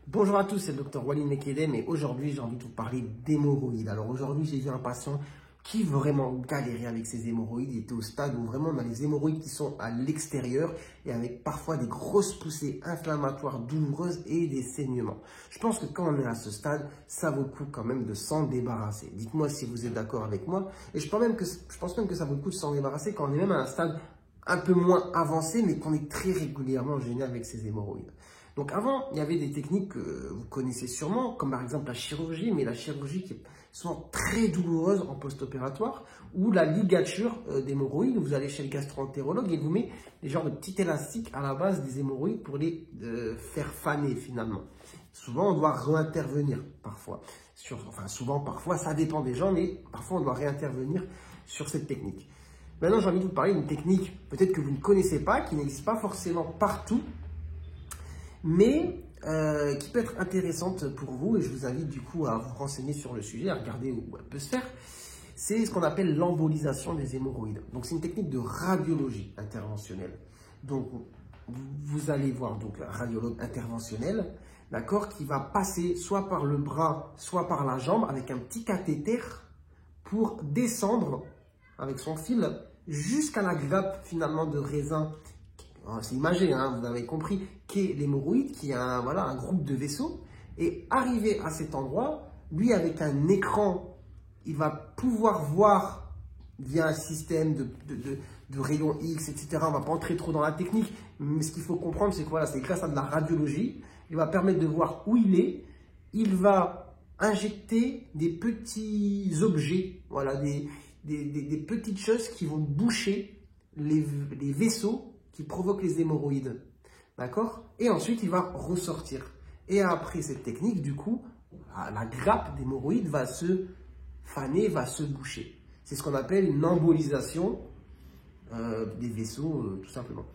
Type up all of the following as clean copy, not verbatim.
Bonjour à tous, c'est le docteur Walid Mekedem et aujourd'hui j'ai envie de vous parler d'hémorroïdes. Alors aujourd'hui j'ai vu un patient qui vraiment galérait avec ses hémorroïdes. Il était au stade où vraiment on a les hémorroïdes qui sont à l'extérieur et avec parfois des grosses poussées inflammatoires douloureuses et des saignements. Je pense que quand on est à ce stade, ça vaut le coup quand même de s'en débarrasser. Dites-moi si vous êtes d'accord avec moi. Et je pense même que ça vaut le coup de s'en débarrasser quand on est même à un stade un peu moins avancé, mais qu'on est très régulièrement gêné avec ces hémorroïdes. Donc avant, il y avait des techniques que vous connaissez sûrement, comme par exemple la chirurgie, mais la chirurgie qui est souvent très douloureuse en post-opératoire, ou la ligature d'hémorroïdes. Vous allez chez le gastro-entérologue et il vous met des genres de petits élastiques à la base des hémorroïdes pour les faire faner finalement. Souvent, on doit réintervenir parfois. Parfois, ça dépend des gens, mais parfois on doit réintervenir sur cette technique. Maintenant, j'ai envie de vous parler d'une technique peut-être que vous ne connaissez pas, qui n'existe pas forcément partout, mais qui peut être intéressante pour vous. Et je vous invite du coup à vous renseigner sur le sujet, à regarder où elle peut se faire. C'est ce qu'on appelle l'embolisation des hémorroïdes. Donc, c'est une technique de radiologie interventionnelle. Donc, vous allez voir donc un radiologue interventionnel, d'accord, qui va passer soit par le bras, soit par la jambe avec un petit cathéter pour descendre avec son fil jusqu'à la grappe finalement de raisin. C'est imagé, hein, vous avez compris, qu'est l'hémorroïde, qui a un groupe de vaisseaux. Et arrivé à cet endroit, lui avec un écran, il va pouvoir voir via un système de rayons X, etc. On ne va pas entrer trop dans la technique, mais ce qu'il faut comprendre, c'est que c'est grâce à de la radiologie, il va permettre de voir où il est. Il va injecter des petits objets, des petites choses qui vont boucher les vaisseaux qui provoquent les hémorroïdes. D'accord? Et ensuite, il va ressortir. Et après cette technique, du coup, la grappe d'hémorroïdes va se faner, va se boucher. C'est ce qu'on appelle une embolisation des vaisseaux, tout simplement.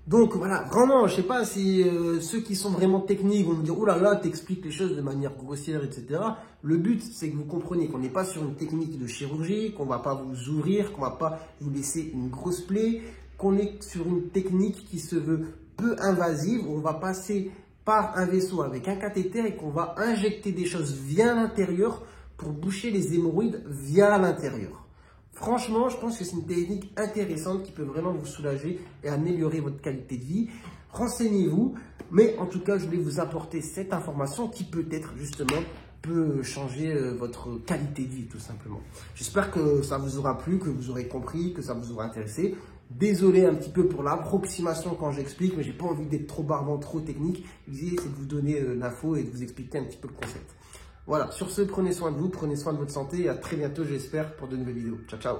Donc voilà, vraiment, je ne sais pas si ceux qui sont vraiment techniques vont me dire « Oh là là, t'expliques les choses de manière grossière, etc. » Le but, c'est que vous compreniez qu'on n'est pas sur une technique de chirurgie, qu'on ne va pas vous ouvrir, qu'on ne va pas vous laisser une grosse plaie, qu'on est sur une technique qui se veut peu invasive, où on va passer par un vaisseau avec un cathéter et qu'on va injecter des choses via l'intérieur pour boucher les hémorroïdes via l'intérieur. Franchement, je pense que c'est une technique intéressante qui peut vraiment vous soulager et améliorer votre qualité de vie. Renseignez-vous, mais en tout cas, je voulais vous apporter cette information qui peut-être justement peut changer votre qualité de vie tout simplement. J'espère que ça vous aura plu, que vous aurez compris, que ça vous aura intéressé. Désolé un petit peu pour l'approximation quand j'explique, mais j'ai pas envie d'être trop barbant, trop technique. L'idée, c'est de vous donner l'info et de vous expliquer un petit peu le concept. Voilà, sur ce, prenez soin de vous, prenez soin de votre santé et à très bientôt, j'espère, pour de nouvelles vidéos. Ciao, ciao!